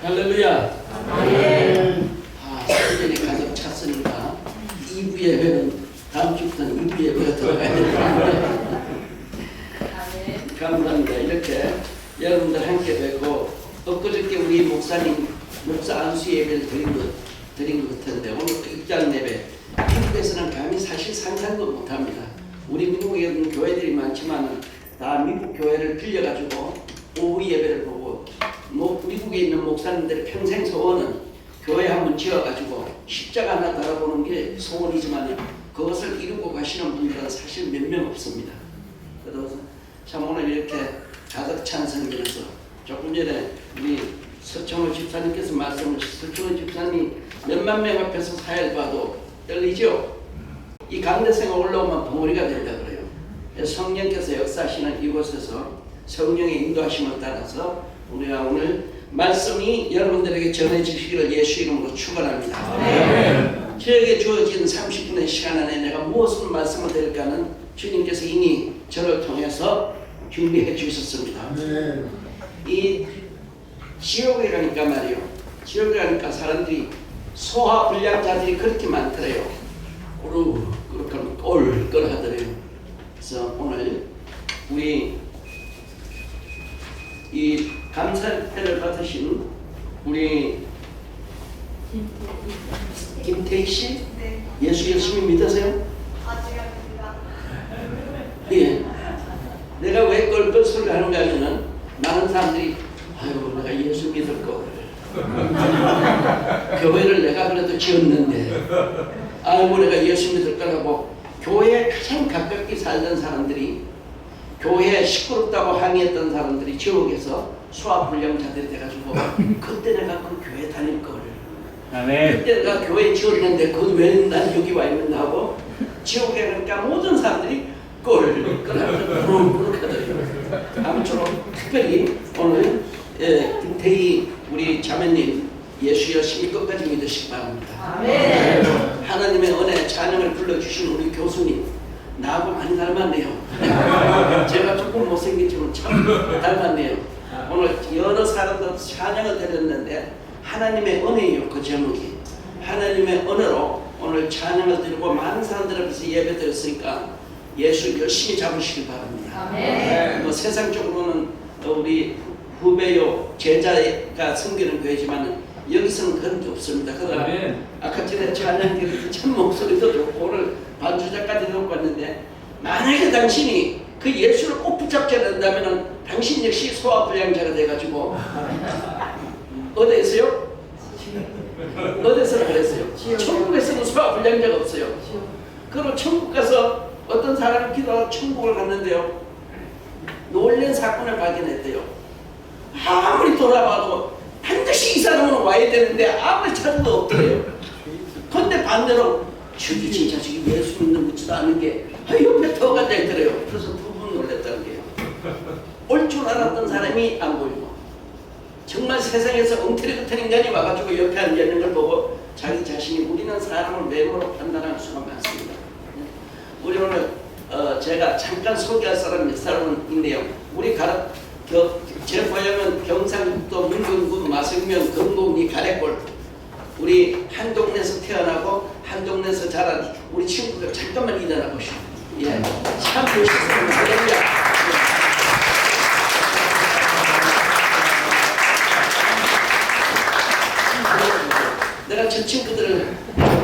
할렐루야. 아멘. 사전에 가득 찼으니까 2부 예배는 다음 주부터는 2부 예배가 들어가야 됩니다. 감사합니다. 이렇게 여러분들 함께 뵙고 엊그저께 우리 목사님 목사 안수 예배를 드린 것 같은데 오늘 입장 예배 미국에서는 감히 사실 상상도 못합니다. 우리 미국에는 교회들이 많지만 다 미국 교회를 빌려가지고 오후 예배를 보고 미국에 있는 목사님들의 평생 소원은 교회 한번 지어가지고 십자가 하나 달아보는 게 소원이지만 그것을 이루고 가시는 분들은 사실 몇 명 없습니다. 그래서 참 오늘 이렇게 가득 찬 성전에서 조금 전에 우리 서청호 집사님께서 말씀을 서청호 집사님이 몇만 명 앞에서 사회를 봐도 떨리죠? 이 강대성에 올라오면 벙어리가 된다 그래요. 성령께서 역사하시는 이곳에서 성령의 인도하심을 따라서 우리가 오늘 말씀이 여러분들에게 전해지시기를 예수 이름으로 축원합니다. 네. 저에게 주어진 30분의 시간 안에 내가 무엇을 말씀을 드릴까는 주님께서 이미 저를 통해서 준비해 주셨습니다. 네. 이 지옥에 가니까 말이요. 지옥에 가니까 사람들이 소화불량자들이 그렇게 많더래요. 그렇게 꼴 하더래요. 그래서 오늘 우리 이 감사패를 받으신 우리 김태희 씨, 네. 예수 열심히 믿으세요? 아직입니다. 예. 내가 왜 껄껄소리 하는가 하면은 많은 사람들이 아유 내가 예수 믿을 걸 교회를 내가 그래도 지었는데 아이고 내가 예수 믿을 거라고 교회에 가장 가깝게 살던 사람들이 교회에 시끄럽다고 항의했던 사람들이 지옥에서 소화불량자들이 돼가지고 그때 내가 그 교회 다닐 걸 그때 내가 교회 지었는데 그 왜 난 여기 와 있는가 하고 지옥에 가니까 모든 사람들이 꼴하면서 부르르하더라고요. 아무쪼록 특별히 오늘 김태희 우리 자매님 예수 열심히 끝까지 믿으시기 바랍니다. 아멘. 하나님의 은혜 찬양을 불러주신 우리 교수님 나하고 많이 닮았네요. 제가 조금 못생겼지만 참 닮았네요. 오늘 여러 사람들 찬양을 드렸는데 하나님의 은혜예요. 그 제목이 하나님의 은혜로 오늘 찬양을 드리고 많은 사람들 앞에서 예배 드렸으니까 예수 열심히 잡으시기 바랍니다. 아멘. 뭐 세상적으로는 우리 후배요 제자가 섬기는 교회지만 여기서는 그런 게 없습니다. 그러나 아까 전에 찬양 드릴 때 참 목소리도 좋고 오늘 반주자까지 듣고 왔는데 만약에 당신이 그 예수를 꼭 붙잡지 않는다면 당신 역시 소화불량자가 돼가지고 어디에서요? 어디서 그랬어요? 천국에서는 소화불량자가 없어요. 그럼 천국 가서 어떤 사람이 기도하고 천국을 갔는데요. 놀란 사건을 발견했대요. 아무리 돌아봐도 반드시 이 사람은 와야 되는데 아무리 찾아도 없더래요. 그런데 반대로 저기 진짜 지금 예수 믿는 묻지도 않은 게 옆에 더 앉아있더래요. 그래서 두 분 놀랬다는 게요. 올 줄 알았던 사람이 안 보이고 정말 세상에서 엉터리 같은 인간이 와가지고 옆에 앉아있는 걸 보고 자기 자신이 우리는 사람을 외모로 판단하는 수가 많습니다. 우리 오늘 제가 잠깐 소개할 사람 몇 사람은 있네요. 우리 제 고향은 경상북도 문경군 마성면 금곡리 가래골 우리 한 동네에서 태어나고 한 동네에서 자란 우리 친구들 잠깐만 일어나 보시오. 예, 참 멋있습니다. 할렐루야. 내가 저 친구들을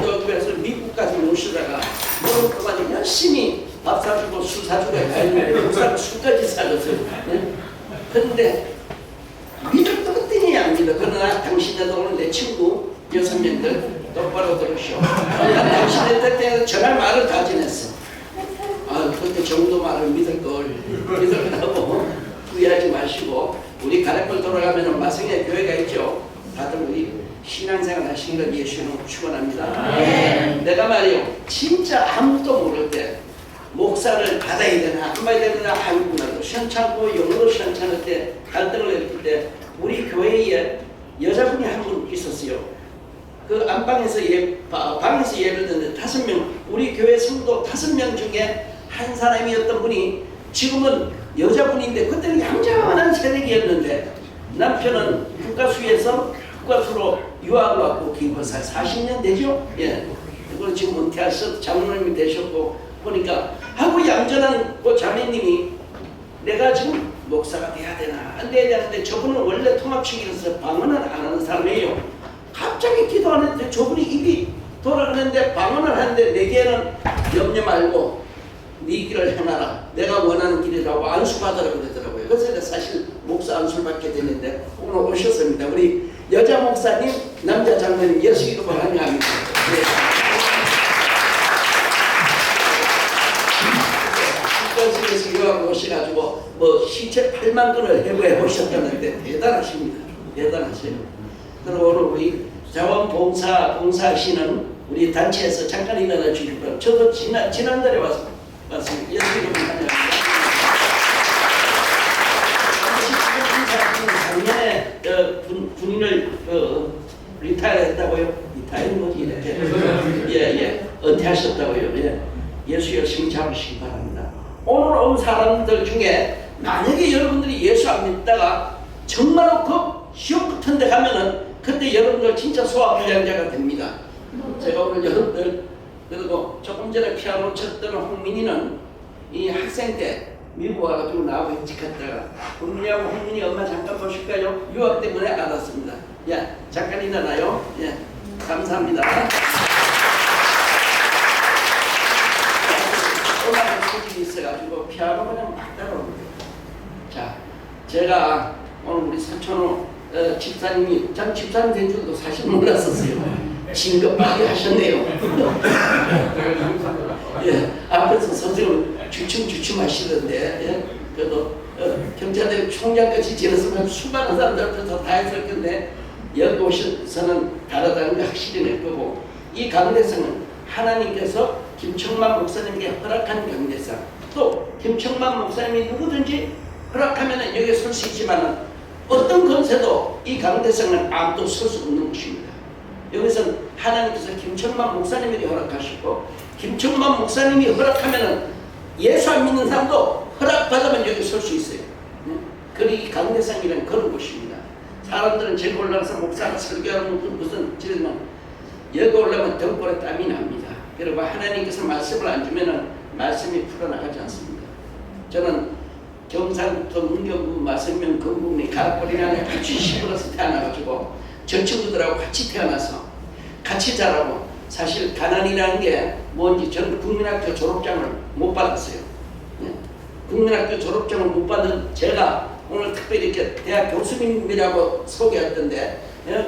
교회에서 미국까지 모시다가 무릎 꿇고 열심히 밥 사주고 술 사주고 해가지고 목사는 술까지 사줬어요. 그런데 믿을 것 같더니 안 믿어. 그러나 당신네도 오늘 내 친구 6명들 똑바로 들으시오. 난 당신네 때 전할 말을 다 지냈어. 아 그때 정도 말을 믿을 거라고 후회하지 마시고 우리 가래골 돌아가면 마성에 교회가 있죠. 다들 우리 신앙생활 하시는 걸 예수는 축원합니다. 내가 말이요 진짜 아무도 모를 때 목사를 받아야 되나 안 받아야 되나 한국말로 시원찮고 영어로 시원찮을 때 갈등을 일으킬 때 우리 교회에 여자분이 한 분 있었어요. 그 안방에서 방에서 예를 드는데 5명 우리 교회 성도 5명 중에 한 사람이었던 분이 지금은 여자분인데 그때는 얌전한 새내기였는데 남편은 국가수에서 교과서로 유학을 왔고 기껏 40년 되죠? 예. 그리고 지금 은퇴하셔서 장로님이 되셨고 보니까 하고 얌전한 그 자매님이 내가 지금 목사가 돼야 되나 안 돼야 되는데 저분은 원래 통합식이라서 방언을 안 하는 사람이에요. 갑자기 기도하는데 저분이 입이 돌아가는데 방언을 하는데 내게는 염려 말고 네 길을 행하라. 내가 원하는 길이라고 안수받으라고 그러더라고요. 그래서 제가 사실 목사 안수를 받게 되는데 오늘 오셨습니다. 우리 여자 목사님, 남자 장로님 예수 이름으로 환영합니다. 네. 국가에서 유학을 오셔가지고 뭐 시체 8만 건을 해부해 보셨다는데 대단하십니다. 대단하세요. 그리고 오늘 우리 자원봉사하시는 우리 단체에서 잠깐 일어나 주실 거예요. 저도 지난달에 왔습니다. 예수 이름으로 환영합니다. 작년에 군인을 리타이어 했다고요? 리타이어 뭐지 이렇게 예 은퇴하셨다고요. 예. 예수 열심히 잡으시기 바랍니다. 오늘 온 사람들 중에 만약에 여러분들이 예수 안 믿다가 정말로 그 시험 같은 데 가면은 그때 여러분들 진짜 소아불량자가 됩니다. 제가 오늘 여러분들 그리고 조금 전에 피아노 쳤던 홍민이는 이 학생 때 미국 와가지고 나하고 일찍했다가 홍민이 엄마 잠깐 보실까요? 유학 때문에 알았습니다. 야 잠깐 일어나요. 예 감사합니다. 음악에 소질이 있어가지고 피아노 그냥 막 따라옵니다. 자 제가 오늘 우리 사촌호 집사님이 전 집사님 된 줄도 사실 몰랐었어요. 진급하게 하셨네요. 예, 앞에서 선생님 주춤주춤 하시던데, 예, 그래도 경찰대 총장까지 지냈으면 수많은 사람들 앞에서 다 했을 건데 여기 오셔서는 다르다는 게 확실히 낼 거고 이 강대상은 하나님께서 김청만 목사님께 허락한 강대상 또 김청만 목사님이 누구든지 허락하면 여기에 설 수 있지만 어떤 권세도 이 강대상은 아무도 설 수 없는 것입니다. 여기서는 하나님께서 김청만 목사님에게 허락하시고 김청만 목사님이 허락하면 예수 안 믿는 사람도 허락받으면 여기 설 수 있어요. 그리 강대상이라는 그런 곳입니다. 사람들은 저기 올라가서 목사가 설교하는 무슨 지르면 여기 올라가면 등골에 땀이 납니다. 그리고 하나님께서 말씀을 안 주면은 말씀이 풀어나가지 않습니다. 저는 경상도 문경구 마성면 건국리 가락거리에 같이 시골에서 태어나가지고 저 친구들하고 같이 태어나서 같이 자라고 사실 가난이라는 게 뭔지 저는 국민학교 졸업장을 못 받았어요. 네? 국민학교 졸업장을 못 받은 제가 오늘 특별히 이렇게 대학 교수님이라고 소개했던데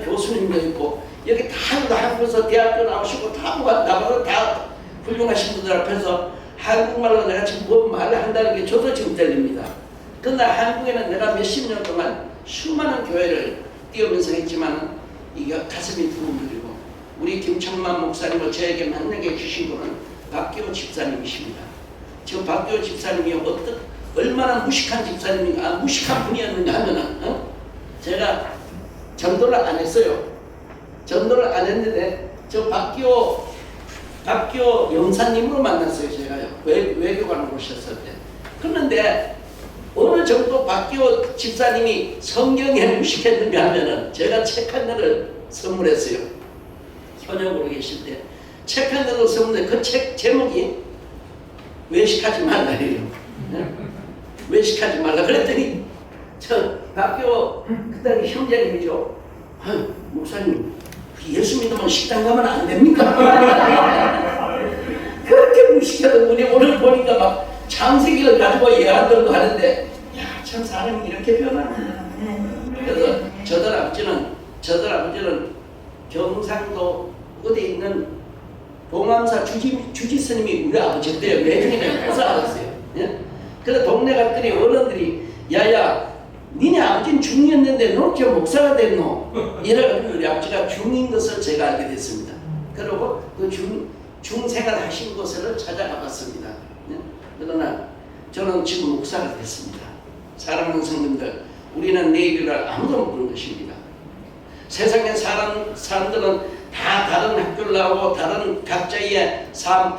교수님도 있고 여기 다 한국에서 대학교 나오시고 다 나보다 다 훌륭하신 분들 앞에서 한국말로 내가 지금 뭐 말을 한다는 게 저도 지금 들립니다. 그러나 한국에는 내가 몇십 년 동안 수많은 교회를 뛰어면서 했지만 이게 가슴이 두근거리고 우리 김청만 목사님을 저에게 만나게 해주신 분은 박기호 집사님이십니다. 저 박기호 집사님이 얼마나 무식한 집사님인가 무식한 분이었는가 하면은 제가 전도를 안 했어요. 전도를 안 했는데 저 박기호 영사님으로 만났어요. 제가요. 외교관을 모셨을 때. 그런데 어느 정도 박기호 집사님이 성경에 무식했는가 하면은 제가 책 한 권을 선물했어요. 현역으로 계실 때 책 한 권을 선물해 그 책 제목이 외식하지 말라예요. 외식하지 말라 그랬더니 저 박기호 그때 형제님이죠. 목사님 예수 믿으면 식당 가면 안 됩니까? 그렇게 무식하던 분이 오늘 보니까 막 창세기를 가지고 예언들도 하는데 야, 참 사람이 이렇게 변하나. 그래서 저들 아버지는 경상도 어디에 있는 봉암사 주지 스님이 우리 아버지였대요. 매주님에 고사 알았어요. 예? 그래서 동네 갔더니 어른들이 야야 니네 아버지는 중이었는데 너 저 목사가 됐노? 이래가지고 우리 아버지가 중인 것을 제가 알게 됐습니다. 그리고 그 중생활 하신 곳을 찾아가 봤습니다. 그러나 저는 지금 목사가 됐습니다. 사랑하는 성도들, 우리는 내일을 아무도 모르는 것입니다. 세상의 사람들은 다 다른 학교를 나오고 다른 각자의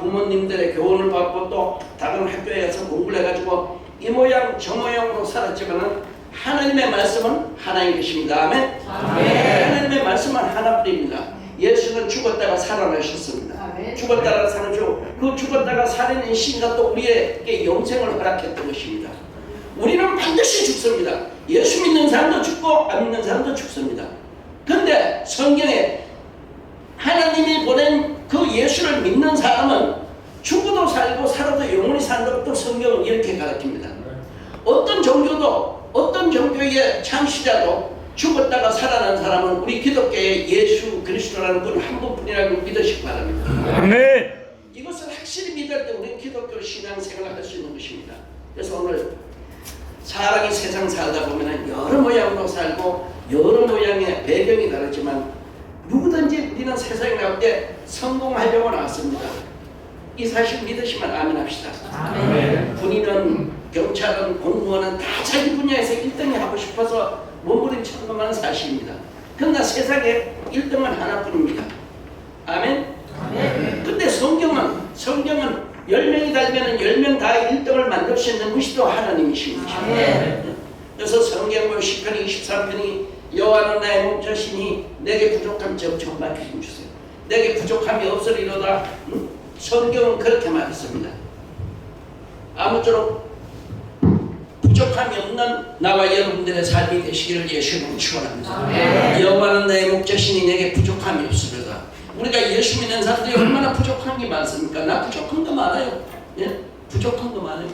부모님들의 교훈을 받고 또 다른 학교에 가서 공부를 해가지고 이 모양 저 모양으로 살았지만은 하나님의 말씀은 하나인 것입니다. 아멘. 하나님의 말씀은 하나뿐입니다. 예수는 죽었다가 살아나셨습니다. 죽었다가 살아나셨고 그 죽었다가 살아낸 신과 또 우리에게 영생을 허락했던 것입니다. 우리는 반드시 죽습니다. 예수 믿는 사람도 죽고 안 믿는 사람도 죽습니다. 그런데 성경에 하나님이 보낸 그 예수를 믿는 사람은 죽어도 살고 살아도 영원히 산다고 또 성경은 이렇게 가르칩니다. 어떤 종교도 어떤 종교의 창시자도 죽었다가 살아난 사람은 우리 기독교의 예수 그리스도라는 분 한 분뿐이라고 믿으시기 바랍니다. 아멘. 이것을 확실히 믿을 때 우리는 기독교 신앙생활을 할 수 있는 것입니다. 그래서 오늘 사람이 세상 살다 보면 여러 모양으로 살고 여러 모양의 배경이 다르지만 누구든지 우리는 세상에 나올 때 성공하려고 나왔습니다. 이 사실 믿으시면 아멘 합시다. 아멘. 군인은 경찰은 공무원은 다 자기 분야에서 1등이 하고 싶어서 몸부림치는 것만은 사실입니다. 그러나 세상에 1등은 하나뿐입니다. 아멘? 근데 성경은 10명이 달면 10명 다 1등을 만들 수 있는 것이 또 하나님이십니다. 그래서 성경 시편 23편이 여호와는 나의 목자시니 내게 부족함 좀 밝히심 주세요. 내게 부족함이 없으리로다. 성경은 그렇게 말했습니다. 아무쪼록 부족함이 없는 나와 여러분들의 삶이 되시기를 예수님은 축원합니다. 여호와는 나의 목자시니 내게 부족함이 없으리로다. 우리가 예수 믿는 사람들이 얼마나 부족한 게 많습니까? 나 부족한 거 많아요. 예? 부족한 거 많아요.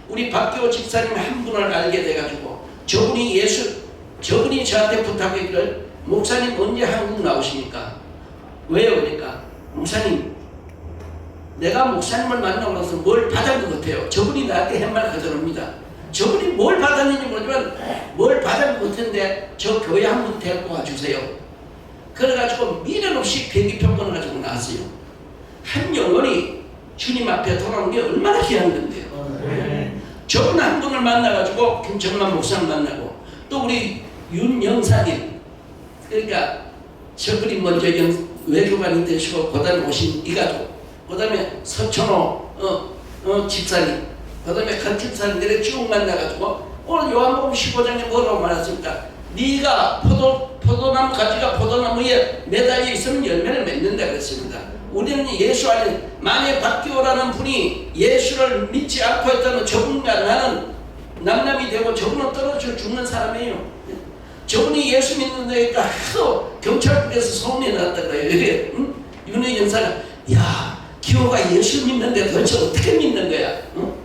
우리 박기호 집사님 한 분을 알게 돼가지고 저분이 저한테 부탁했기를 목사님 언제 한국 나오십니까? 왜요? 그러니까 목사님 내가 목사님을 만나고 나서 뭘 받은 것 같아요. 저분이 나한테 한 말 그대로입니다. 저분이 뭘 받았는지 모르지만 뭘 받은 것 같은데 저 교회 한번 데리고 와주세요. 그래가지고 미련 없이 비행기 표권을 가지고 나왔어요. 한 영혼이 주님 앞에 돌아오는 게 얼마나 귀한 건데요. 저분 한 분을 만나가지고 김정만 목사를 만나고 또 우리 윤영사님 그러니까 저분이 먼저 외교관이 되시고 그 다음에 오신 이 가족 그 다음에 서천호 집사님 그 다음에 간 집사님들이 쭉 만나가지고 오늘 요한복음 15장에 뭐라고 말했습니까? 네가 포도나무 가지가 포도나무에 매달려 있으면 열매를 맺는다 그랬습니다. 우리는 예수 안에 만약 박기호라는 분이 예수를 믿지 않고 했다면 저분과 나는 남남이 되고 저분은 떨어져 죽는 사람이에요. 저분이 예수 믿는다니까 하도 경찰국에서 소문이 났다 그래요. 응? 윤희 영사가 야 기호가 예수 믿는데 도대체 어떻게 믿는 거야? 응?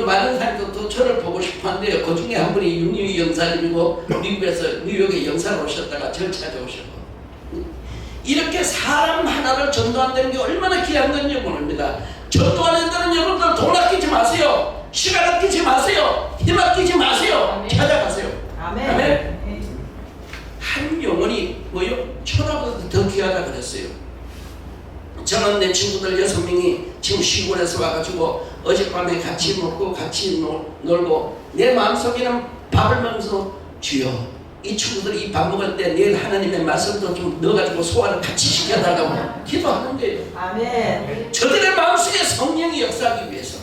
많은 사람도 또 저를 보고 싶어 한대요. 그 중에 한 분이 윤희 영사님이고 미국에서 뉴욕에 영사로 오셨다가 저를 찾아오셨고 이렇게 사람 하나를 전도한다는 게 얼마나 귀한 건지 모릅니다. 전도하는 데는 여러분들 돈 아끼지 마세요. 시간 아끼지 마세요. 힘 아끼지 마세요. 아멘. 찾아가세요. 아멘. 아멘. 한 영혼이 뭐요? 천하보다 더 귀하다 그랬어요. 저는 내 친구들 6명이 지금 시골에서 와가지고 어젯밤에 같이 먹고 같이 놀고 내 마음속에는 밥을 먹으면서 주여 이 친구들이 이 밥 먹을 때 내일 하나님의 말씀도 좀 넣어가지고 소화를 같이 시켜달라고 기도하는 거예요. 아멘. 저들의 마음속에 성령이 역사하기 위해서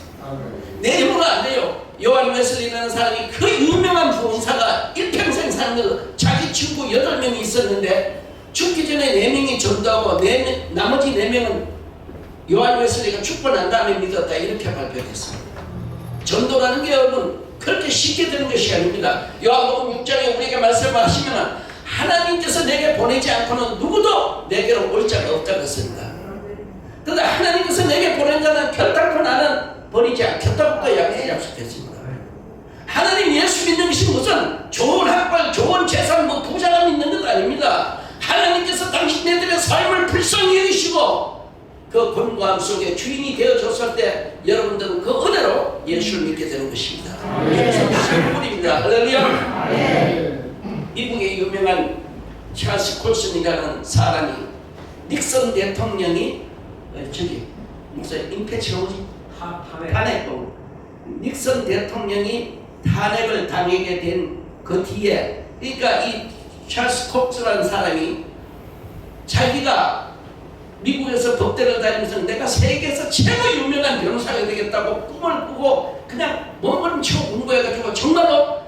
내 힘으로 안 돼요. 요한 웨슬리라는 사람이 그 유명한 부흥사가 일평생 사는 거 자기 친구 8명이 있었는데 죽기 전에 4명이 전도하고 나머지 4명은 요한 웨슬리가 죽고 난 다음에 믿었다 이렇게 발표했습니다. 전도라는 게 여러분 그렇게 쉽게 되는 것이 아닙니다. 요한복음 6장에 우리에게 말씀하시면 하나님께서 내게 보내지 않고는 누구도 내게로 올 자가 없다고 했습니다. 그런데 하나님께서 내게 보낸 자는 결단코 나는 버리지 않겠다고 약속했습니다. 하나님 예수 믿는 것이 무슨 좋은 학벌, 좋은 재산, 부자가 믿는 것 아닙니다. 하나님께서 당신네들의 삶을 불쌍히 여기시고 그 권고함 속에 주인이 되어줬을 때 여러분들은 그 은혜로 예수를 믿게 되는 것입니다. 그래서 선물입니다. 할렐루야. 미국의 유명한 찰스 콜슨이라는 사람이 닉슨 대통령이 저기 목사님 임peach가 뭐지? 탄핵. 닉슨 대통령이 탄핵을 당하게 된 그 뒤에 그러니까 이 찰스 콕스라는 사람이 자기가 미국에서 법대를 다니면서 내가 세계에서 최고 유명한 변호사가 되겠다고 꿈을 꾸고 그냥 몸부림치고 공부해가지고 정말로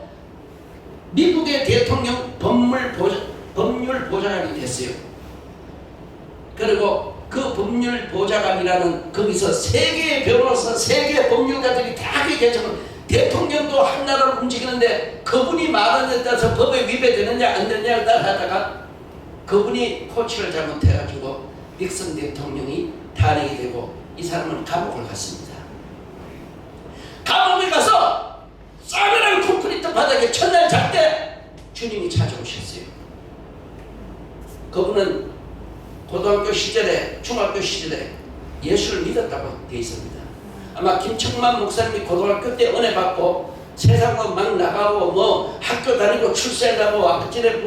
미국의 대통령 법률 보좌관이 됐어요. 그리고 그 법률 보좌관이라는 거기서 세계의 변호사, 세계의 법률가들이 다 계시면 대통령도 한 나라를 움직이는데 그분이 말하는 데 따라서 법에 위배되느냐 안 되느냐를 따라하다가 그분이 코치를 잘못해가지고 닉슨 대통령이 탄핵이 되고 이 사람은 감옥을 갔습니다. 감옥에 가서 싸늘한 콘크리트 바닥에 첫날 잘 때 주님이 찾아오셨어요. 그분은 고등학교 시절에, 중학교 시절에 예수를 믿었다고 되어 있습니다. 아마 김청만 목사님이 고등학교 때 은혜 받고 세상으로 막 나가고 뭐 학교 다니고 출세하고 아까 전에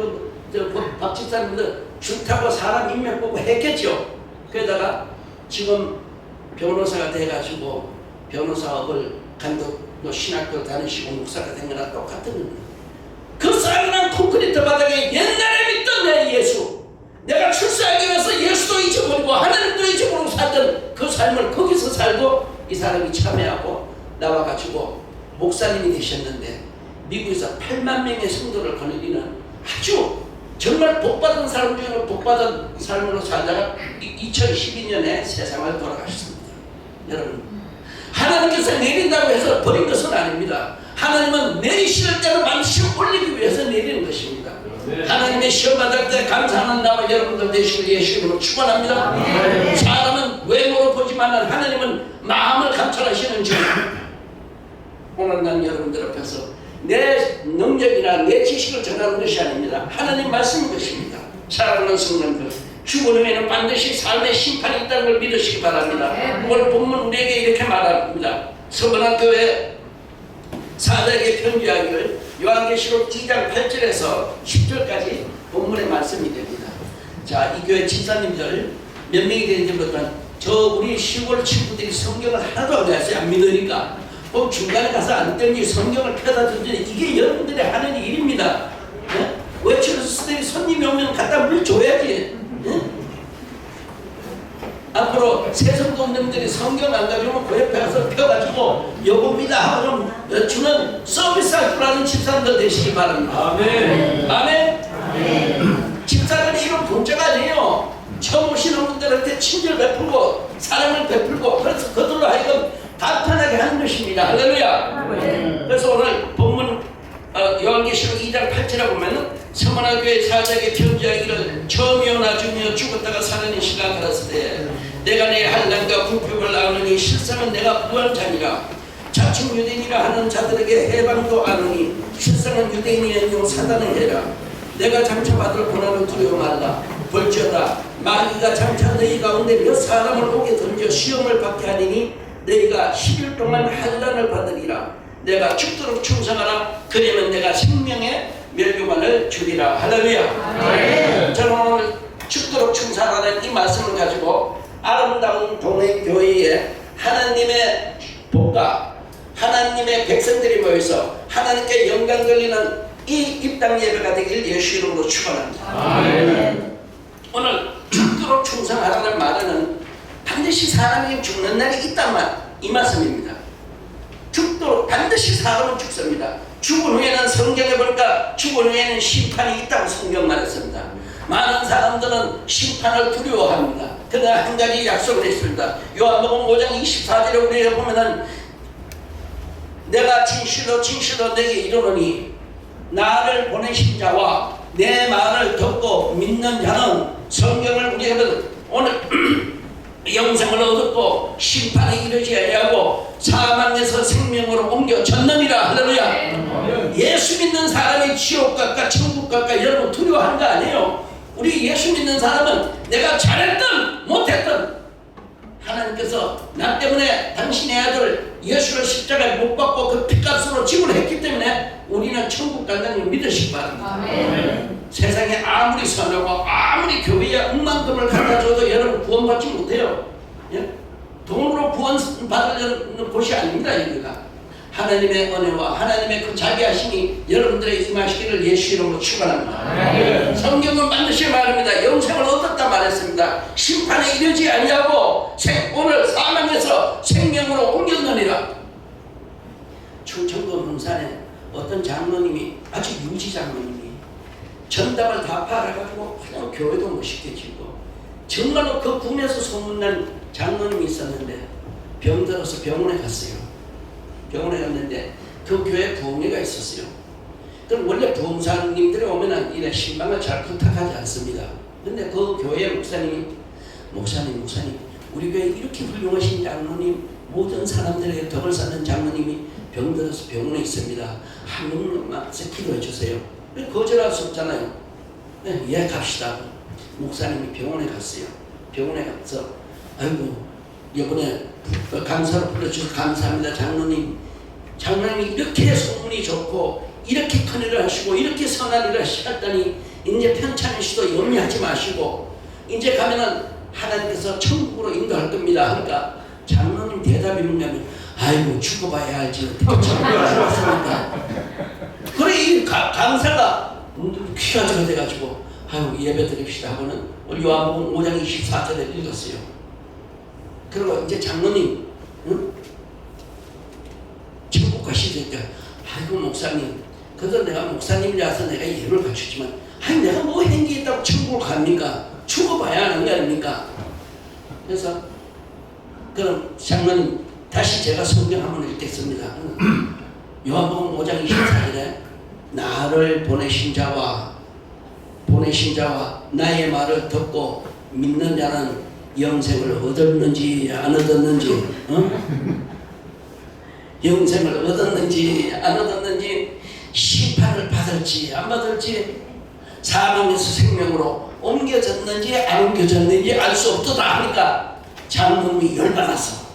박 집사님들 줄 타고 사람 인맥 보고 했겠죠. 그러다가 지금 변호사가 돼가지고 변호사업을 감독도 신학교 다니시고 목사가 된 거랑 똑같은 겁니다. 그 싸늘한 콘크리트 바닥에 옛날에 믿던 내 예수, 내가 출세하기 위해서 예수도 잊어버리고 하나님도 잊어버리고 살던 그 삶을 거기서 살고 이 사람이 참여하고 나와가지고 목사님이 되셨는데 미국에서 8만 명의 성도를 거느리는 아주 정말 복받은 사람 중에 복받은 삶으로 살다가 2012년에 세상을 돌아가셨습니다. 여러분, 하나님께서 내린다고 해서 버린 것은 아닙니다. 하나님은 내리실 때는 반드시 올리기 위해서 내리는 것입니다. 하나님의 시험 받을 때 감사하는 나와 여러분들 되시길 예수님으로 축원합니다. 사람은 외모로 보지만 하나님은 마음을 감찰하시는 줄. 오늘 난 여러분들 앞에서 내 능력이나 내 지식을 전하는 것이 아닙니다. 하나님 말씀인 것입니다. 사랑하는 성도들, 죽은 후에는 반드시 삶의 심판이 있다는 걸 믿으시기 바랍니다. 오늘 본문 우리에게 이렇게 말합니다. 서번한 교회 사도에게 편지하기를 요한계시록 2장 8절에서 10절까지 본문의 말씀이 됩니다. 자, 이 교회 집사님들 몇 명이 되는지 모르지만 저 우리 시골 친구들이 성경을 하나도 안 배웠어요. 안 믿으니까 꼭 중간에 가서 안 되니 성경을 펴다 던지니 이게 여러분들이 하는 일입니다. 네? 외출스들이 손님이 오면 갖다 물 줘야지. 네? 앞으로 새성도님들이 성경 안 가지고 그 옆에 가서 펴가지고 여봅니다 하고 좀 주는 서비스할 줄 아는 집사님들 되시기 바랍니다. 아멘. 아멘. 아멘. 집사들이 이런 공짜가 아니에요. 처음 오시는 분들한테 친절 베풀고 사랑을 베풀고 그래서 그들로 하여금 간편하게 하는 것입니다. 할렐루야. 그래서 오늘 본문 요한계시록 2장 8절에 보면은 서머나 교회 사자에게 편지하기를 처음이요 나중이요 죽었다가 살아낸 시간 가라사대 내가 내 한란과 궁핍을 아느니 실상은 내가 부한 자니라. 자칭 유대인이라 하는 자들에게 해방도 아느니 실상은 유대인이 아니요 사단의 해라. 내가 장차 받을 고난을 두려워 말라. 볼지어다 마귀가 장차 너희 가운데 몇 사람을 오게 던져 시험을 받게 하리니 너희가 10일 동안 환난을 받으리라. 내가 죽도록 충성하라. 그러면 내가 생명의 멸류관을 주리라. 할렐루야. 저는 오늘 죽도록 충성하라는 이 말씀을 가지고 아름다운 동네 교회에 하나님의 복과 하나님의 백성들이 모여서 하나님께 영광 돌리는 이 입당 예배가 되길 예수 이름으로 축원합니다. 오늘 죽도록 충성하라는 말은 반드시 사람이 죽는 날이 있단 이 말씀입니다. 죽도록 반드시 사람은 죽습니다. 죽은 후에는 성경에 보니까 죽은 후에는 심판이 있다고 성경 말했습니다. 많은 사람들은 심판을 두려워합니다. 그러나 한 가지 약속을 했습니다. 요한복음 5장 24절에 우리가 보면은 내가 진실로 진실로 내게 이르노니 나를 보내신 자와 내 말을 듣고 믿는 자는 성경을 우리가 오늘 영생을 얻었고 심판에 이르지 아니하고 사망에서 생명으로 옮겨졌느니라. 할렐루야. 예수 믿는 사람이 지옥 갈까 천국 갈까 여러분 두려워하는 거 아니에요. 우리 예수 믿는 사람은 내가 잘했든 못했든 하나님께서 나 때문에 당신의 아들 예수를 십자가에 못 박고 그 피값으로 지불했기 때문에 우리는 천국 간다는 걸 믿으시기 바랍니다. 세상에 아무리 선하고 아무리 교회에 억만금을 갖다 줘도 여러분 구원받지 못해요. 예? 돈으로 구원받으려는 곳이 아닙니다. 여기가 하나님의 은혜와 하나님의 그 자비하심이 여러분들의 임하시기를 예수 이름으로 축원합니다. 성경은 반드시 말합니다. 영생을 얻었다 말했습니다. 심판에 이르지 아니하고 오늘 사망에서 생명으로 옮겼느니라. 충청도 문산에 어떤 장로님이 아주 유지 장로님이 전답을 다 팔아가지고 그냥 교회도 멋있게 지고 정말로 그 군에서 소문난 장로님이 있었는데 병들어서 병원에 갔어요. 병원에 갔는데 그 교회 부흥회가 있었어요. 그럼 원래 부흥사님들이 오면은 이래 신방을 잘 부탁하지 않습니다. 근데 그 교회 목사님 우리 교회 이렇게 훌륭하신 장로님 모든 사람들에게 덕을 쌓는 장로님이 병들어서 병원에 있습니다. 한 번만 기도해 주세요. 거절할 수 없잖아요. 네, 예 갑시다. 목사님이 병원에 갔어요. 병원에 가서 아이고 이번에 감사로 불러주셔서 감사합니다. 장로님이 이렇게 소문이 좋고 이렇게 큰 일을 하시고 이렇게 선한 일을 하셨다니 이제 편찮으시도 염려하지 마시고 이제 가면은 하나님께서 천국으로 인도할 겁니다. 그러니까 장로님 대답이 뭐냐면 아이고 죽어봐야 알지 어떻게 천국을 죽었습니까? 그래 이 강사가 귀가 돼가지고 아이고 예배 드립시다 하고는 우리 요한복음 5장 24절에 읽었어요. 그리고 이제 장로님 천국 가시니까 아이고 목사님 그래도 내가 목사님이라서 내가 예를 갖추지만 아니 내가 뭐 행기 있다고 천국을 갑니까? 죽어봐야 하는 게 아닙니까? 그래서 그럼 장로님 다시 제가 성경 한번 읽겠습니다. 요한복음 5장 24절에 나를 보내신 자와 나의 말을 듣고 믿는 자는 영생을 얻었는지 안 얻었는지 영생을 얻었는지 안 얻었는지 심판을 받을지 안 받을지 사망에서 생명으로 옮겨졌는지 안 옮겨졌는지 알 수 없도다 하니까 장로님이 열받아서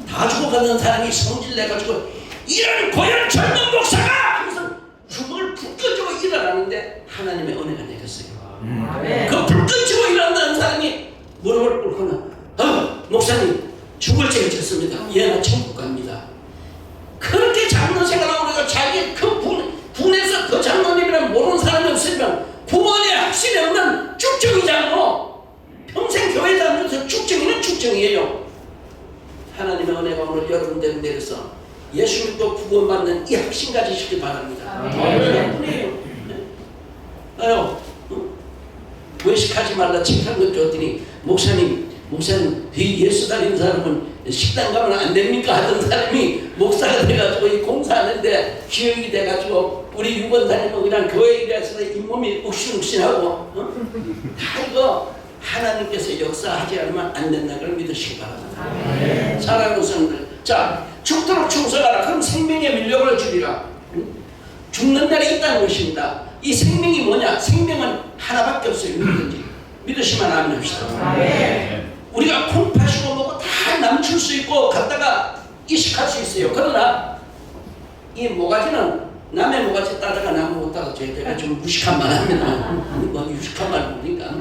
다 죽어가는 사람이 성질내가지고 이런 고연 젊은 목사가 하면서 주먹을 불 끄지고 일어나는데 하나님의 은혜가 내렸어요. 그 불 끄지고 일어난다는 사람이 무릎을 꿇고는 목사님 죽을 죄가 졌습니다. 예, 나 천국 갑니다. 그렇게 장로 생활하고 우리가 자기 그 분에서 그 장로님이랑 모르는 사람이 없으면 구원의 확신이 없는 쭉정이잖아. 평생 교회 다니면서 쭉정이는 쭉정이에요. 하나님의 은혜가 오늘 여러분들 내려서 예수 믿고 구원받는 이 확신 가지시기 바랍니다. 아유, 외식하지 말라 책한 것 줬더니 목사님 예수 다니는 사람은 식당 가면 안 됩니까? 하던 사람이 목사가 돼가지고 이 공사하는데 기억이 돼가지고 우리 6번 다니면 그냥 교회 일에서 잇몸이 욱신욱신하고 다 이거 하나님께서 역사하지 않으면 안 된다. 걸 믿으시기 바랍니다. 사랑하는 성들, 자 죽도록 충성하라. 그럼 생명의 밀력을 주리라. 죽는 날이 있다는 것입니다. 이 생명이 뭐냐? 생명은 하나밖에 없어요. 믿으시면 아멘 합시다. 우리가 콩 파시고 뭐고 다 남칠 수 있고 갖다가 이식할 수 있어요. 그러나 이 모가지는 남의 모가지 따다가 남 못 따서 제가 좀 무식한 말 합니다. 뭐 유식한 말 모르니까.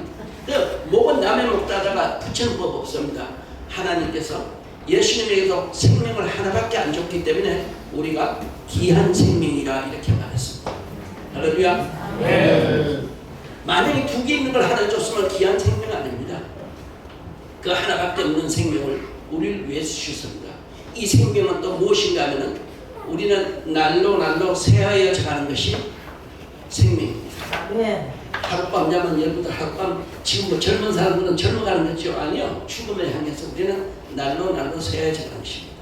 목은 남의 목 따다가 붙이는 법 없습니다. 하나님께서 예수님에게도 생명을 하나밖에 안 줬기 때문에 우리가 귀한 생명이라 이렇게 말했습니다. 할렐루야. 만약에 두 개 있는 걸 하나 줬으면 귀한 생명 아닙니다. 그 하나밖에 없는 생명을 우리를 위해서 주셨습니다. 이 생명은 또 무엇인가 하면은 우리는 날로 새하여져 가는 것이 생명입니다. 하룻밤 자면 여러분들 하룻밤 지금 뭐 젊은 사람들은 젊어가는 거죠? 아니요. 죽음을 향해서 우리는 날로 새하여져 가는 것입니다.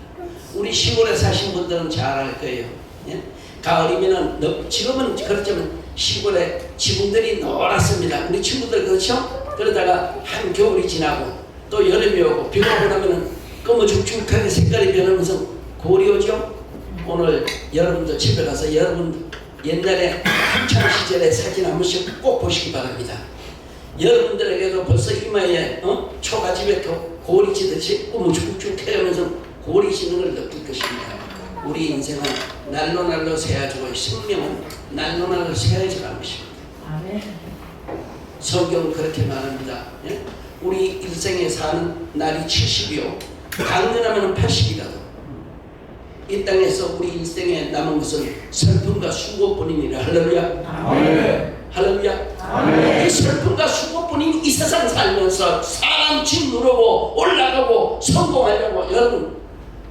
우리 시골에 사신 분들은 잘 알 거예요. 예? 가을이면은 지금은 그렇지만 시골에 지붕들이 노랗습니다. 우리 친구들 그렇죠? 그러다가 한 겨울이 지나고 또 여름이 오고 비가 오고 나면은 검어죽죽하게 색깔이 변하면서 골이 오죠? 오늘 여러분들 집에 가서 여러분 옛날에 학창 시절의 사진 한 번씩 꼭 보시기 바랍니다. 여러분들에게도 벌써 이마에 초가집에 골이 지듯이 꼬무죽죽해가면서 골이 지는 걸 느낄 것입니다. 우리 인생은 날로 새어지고 생명은 날로 새어져 가는 것입니다. 성경은 그렇게 말합니다. 예? 우리 일생에 사는 날이 70이요 강건하면 80이라도 이 땅에서 우리 일생에 남은 것은 슬픔과 수고뿐이니라. 할렐루야. 할렐루야. 이 슬픔과 수고뿐인 이 세상 살면서 사람 집 누르고 올라가고 성공하려고 여러분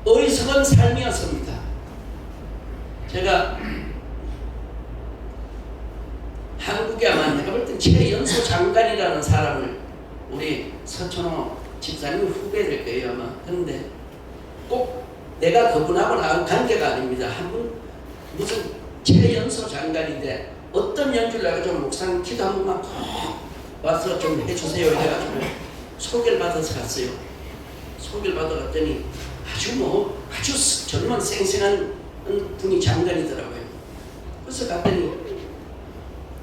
어리석은 삶이었습니다. 제가 한국에 아마 내가 볼 땐 최연소 장관이라는 사람을 우리 서천호 집사님 후배일 거예요 아마. 그런데 꼭 내가 그분하고 나하고 관계가 아닙니다. 한 분 무슨 최연소 장관인데 어떤 연주를 내가 좀 목사님 기도 한 번만 꼭 와서 좀 해주세요 해가지고 소개를 받아서 갔어요. 소개를 받아갔더니 아주 젊은 쌩쌩한 분이 장관이더라고요. 그래서 갔더니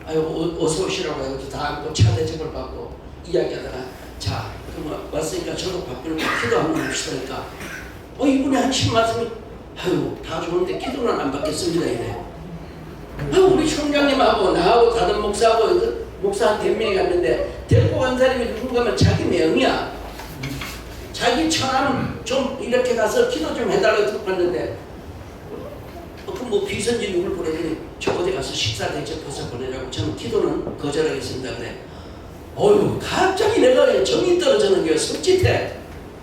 아유 어서 오시라고 해서 다 앉고 차 대접을 받고 이야기하다가 자 그럼 왔으니까 저도 바쁘니까 기도 한번 합시다니까 이분이 하신 말씀이 아유 다 좋은데 기도는 안 받겠습니다 이래. 우리 총장님하고 나하고 다른 목사하고 목사 한 100명이 갔는데 데리고 간 사람이 누군가면 자기 명이야. 자기 처남 좀 이렇게 가서 기도 좀 해달라고 했는데 뭐 비선지 누굴 보내더니 저 어디 가서 식사 대접해서 보내라고 저는 기도는 거절하겠습니다 그래. 어휴 갑자기 내가 정이 떨어지는 게 섬찟해.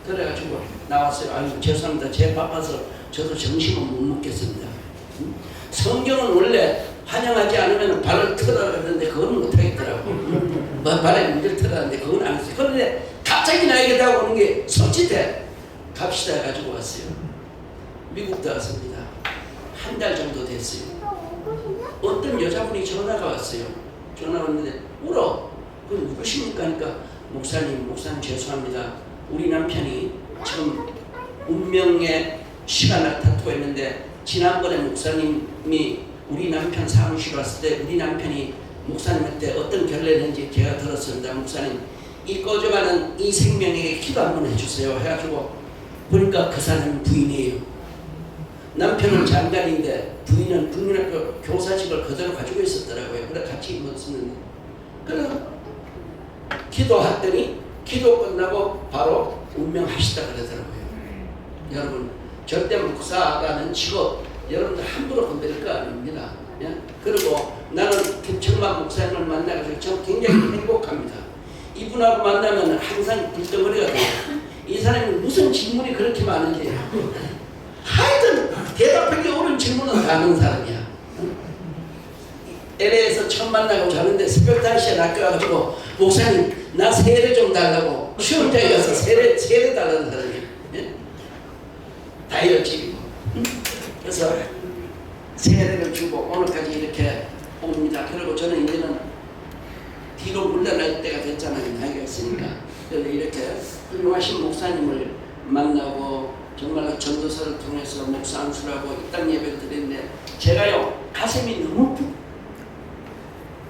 그래가지고 나왔어요. 아유 죄송합니다. 제 바빠서 저도 점심은 못 먹겠습니다. 성경은 원래 환영하지 않으면 발을 틀어라 그러는데 그건 못하겠더라고. 발에 문제를 틀어라는데 그건 안 했어요. 그런데 갑자기 나에게 다가오는 게 섬찟해. 갑시다 해가지고 왔어요. 미국도 왔습니다. 한 달 정도 됐어요. 어떤 여자분이 전화가 왔어요. 전화 왔는데 울어. 그 누구십니까? 하니까 목사님 죄송합니다. 우리 남편이 지금 운명의 시간을 다투고 있는데 지난번에 목사님이 우리 남편 사무실 왔을 때 우리 남편이 목사님한테 어떤 결례를 했는지 제가 들었습니다. 목사님 이 꺼져가는 이 생명에게 기도 한번 해주세요 해가지고 보니까 그 사람은 부인이에요. 남편은 장관인데 부인은 국민학교 교사직을 그대로 가지고 있었더라고요. 그래 같이 있었는데 그래 기도했더니 기도 끝나고 바로 운명하시다 그러더라고요. 여러분 절대 목사라는 직업 여러분들 함부로 건드릴 거 아닙니다. 예? 그리고 나는 김청만 목사님을 만나가지고 저 굉장히 행복합니다. 이분하고 만나면 항상 굴덩어리가 돼요. 이 사람이 무슨 질문이 그렇게 많은지 하여튼 대답하기 어려운 질문은 다 하는 사람이야. LA에서 처음 만나고 자는데 새벽 5시에 낚여가지고 목사님 나 세례 좀 달라고 시험장에 가서 세례 달라는 사람이야. 예? 다이어트이고 그래서 세례를 주고 오늘까지 이렇게 옵니다. 그리고 저는 이제는 뒤로 물러날 때가 됐잖아요. 나이가 있으니까. 그래서 이렇게 훌륭하신 목사님을 만나고 정말 전도서를 통해서 목사 안수라고 이 땅 예배를 드리는데 제가요 가슴이 너무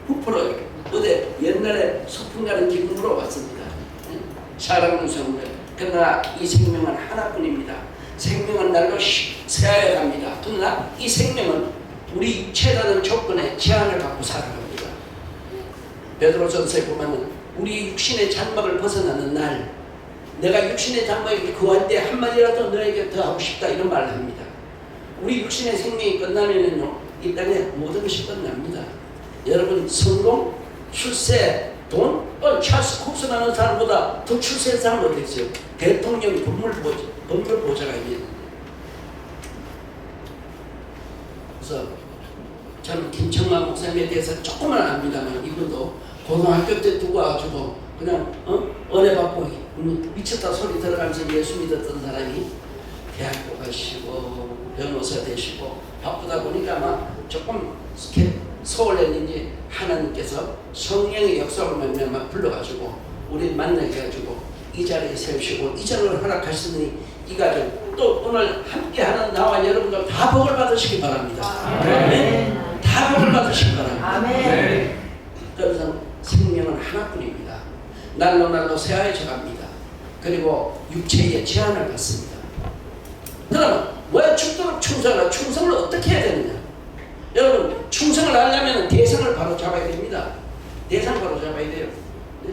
부풀어요. 어제 옛날에 소풍 가는 기분으로 왔습니다. 사랑하는 성도들 그러나 이 생명은 하나뿐입니다. 생명은 날로 새하여 갑니다. 그러나 이 생명은 우리 육체라는 조건에 제한을 갖고 살아갑니다. 베드로전서에 보면 우리 육신의 장막을 벗어나는 날 내가 육신의 장막에 거할 때 한마디라도 너에게 더 하고 싶다 이런 말을 합니다. 우리 육신의 생명이 끝나면요 이 땅에 모든 것이 끝납니다. 여러분 성공, 출세, 돈, 찰스 쿡스라는 사람보다 더 출세한 사람 어디 있어요? 대통령 건물 보좌가 있는데. 그래서 저는 김청만 목사님에 대해서 조금만 압니다만 이분도 고등학교 때 두고 와가지고 그냥 은혜 받고 미쳤다 소리 들어가면서 예수 믿었던 사람이 대학교 가시고 변호사 되시고 바쁘다 보니까 아마 조금 소홀했는지 하나님께서 성령의 역사로 말미암아 불러가지고 우리 만나게 해가지고 이 자리에 세우시고 이 자리를 허락하시더니 이 가족 또 오늘 함께하는 나와 여러분들 다 복을 받으시기 바랍니다. 아멘. 다 복을 받으시기 바랍니다. 아멘. 그래서 생명은 하나뿐입니다. 날로 새하여져 갑니다. 그리고 육체의 제한을 받습니다. 그러면 왜 죽도록 충성을 어떻게 해야 되느냐? 여러분 충성을 하려면 대상을 바로 잡아야 됩니다. 대상 바로 잡아야 돼요. 네?